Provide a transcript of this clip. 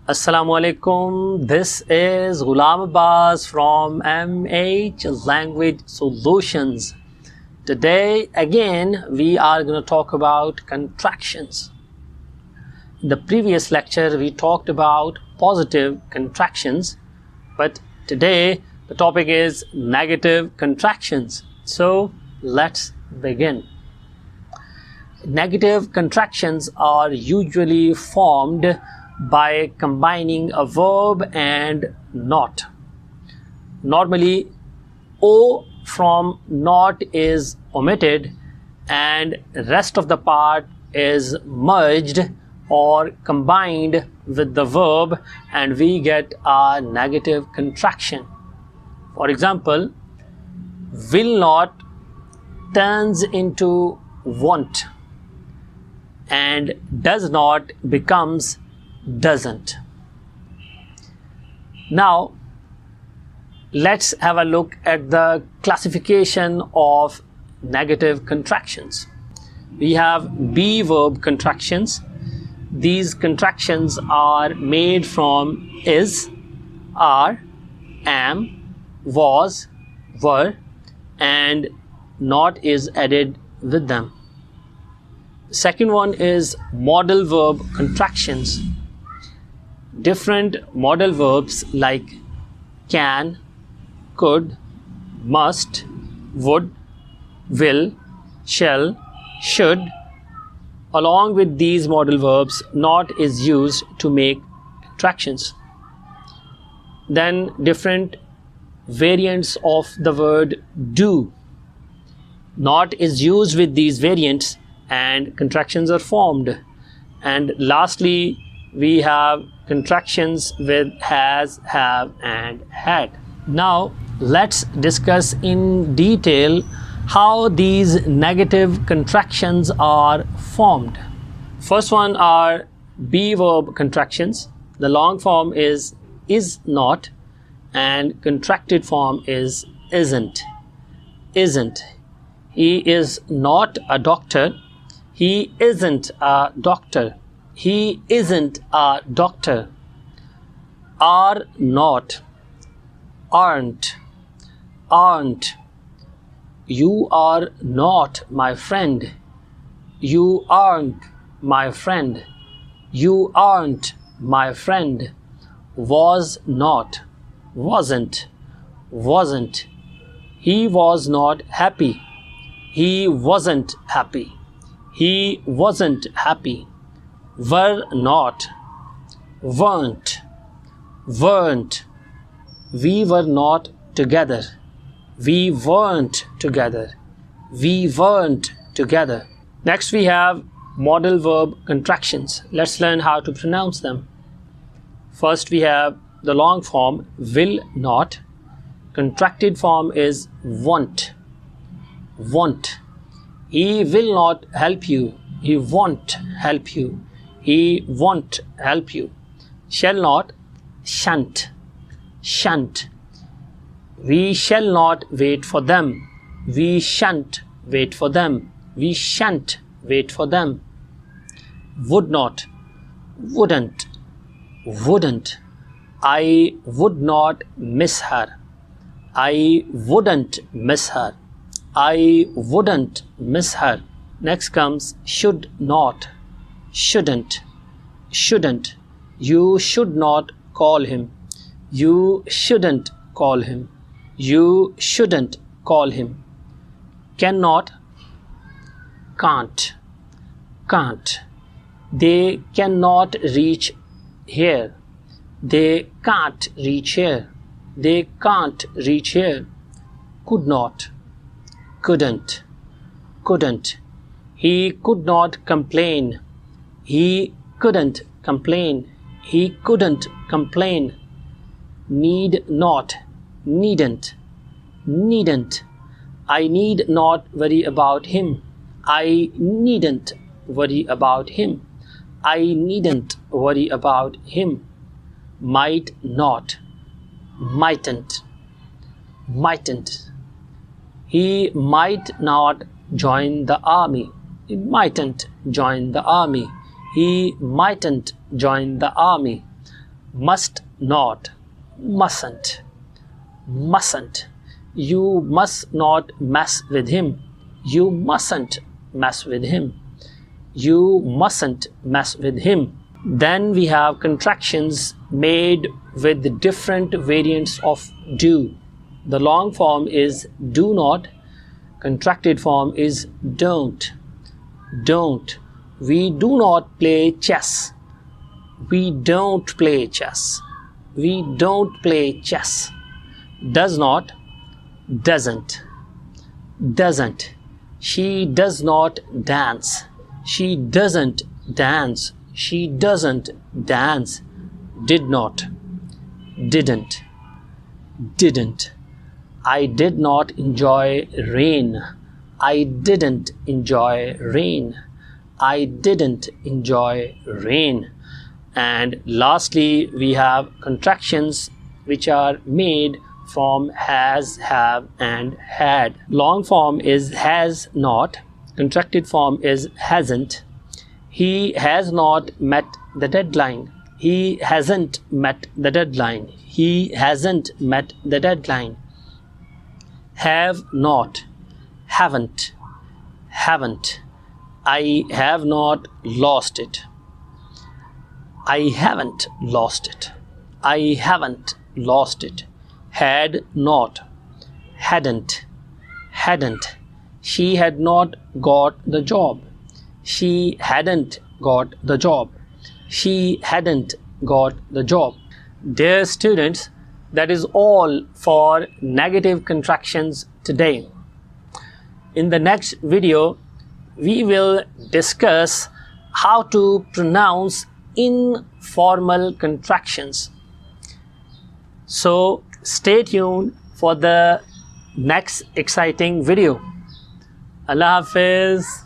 Assalamu alaikum. This is Ghulam Abbas from MH Language Solutions. Today again we are going to talk about contractions. In the previous lecture we talked about positive contractions, but today the topic is negative contractions. So let's begin. Negative contractions are usually formed by combining a verb and not. Normally, O from not is omitted and rest of the part is merged or combined with the verb and we get a negative contraction. For example, will not turns into want and does not becomes doesn't. Now let's have a look at the classification of negative contractions. We have be verb contractions. These contractions are made from is, are, am, was, were, and not is added with them. Second one is modal verb contractions. Different modal verbs like can, could, must, would, will, shall, should. Along with these modal verbs, not is used to make contractions. Then different variants of the word do. Not is used with these variants and contractions are formed. And lastly, we have contractions with has, have, and had. Now let's discuss in detail how these negative contractions are formed. First one are be verb contractions. The long form is not and contracted form is isn't. Isn't. He is not a doctor. He isn't a doctor. He isn't a doctor. Are not, aren't, aren't. You are not my friend. You aren't my friend. You aren't my friend. Was not, wasn't, wasn't. He was not happy. He wasn't happy. He wasn't happy. Were not, weren't, weren't. We were not together. We weren't together. We weren't together. Next we have modal verb contractions. Let's learn how to pronounce them. First we have the long form will not. Contracted form is want. Want. He will not help you. He won't help you. He won't help you. Shall not, shan't, shan't. We shall not wait for them. We shan't wait for them. We shan't wait for them. Would not, wouldn't, wouldn't. I would not miss her. I wouldn't miss her. I wouldn't miss her. Next comes should not, shouldn't, shouldn't. You should not call him. You shouldn't call him. You shouldn't call him. Cannot, can't, can't. They cannot reach here. They can't reach here. They can't reach here. Could not, couldn't, couldn't. He could not complain. He couldn't complain. He couldn't complain. Need not, needn't, needn't. I need not worry about him. I needn't worry about him. I needn't worry about him. Might not, mightn't, mightn't. He might not join the army. He mightn't join the army. He mightn't join the army. must not, mustn't, mustn't. You must not mess with him. You mustn't mess with him. You mustn't mess with him. Then we have contractions made with different variants of do. The long form is do not. Contracted form is don't. Don't. We do not play chess. We don't play chess. We don't play chess. Does not, doesn't. Doesn't. She does not dance. She doesn't dance. She doesn't dance. Did not, didn't, didn't. I did not enjoy rain. I didn't enjoy rain. I didn't enjoy rain. And lastly, we have contractions which are made from has, have, and had. Long form is has not. Contracted form is hasn't. He has not met the deadline. He hasn't met the deadline. He hasn't met the deadline. Have not, haven't, haven't. I have not lost it. I haven't lost it. I haven't lost it. Had not, hadn't, hadn't. She had not got the job. She hadn't got the job. She hadn't got the job. Dear students, that is all for negative contractions today. In the next video, we will discuss how to pronounce informal contractions. So stay tuned for the next exciting video. Allah Hafiz.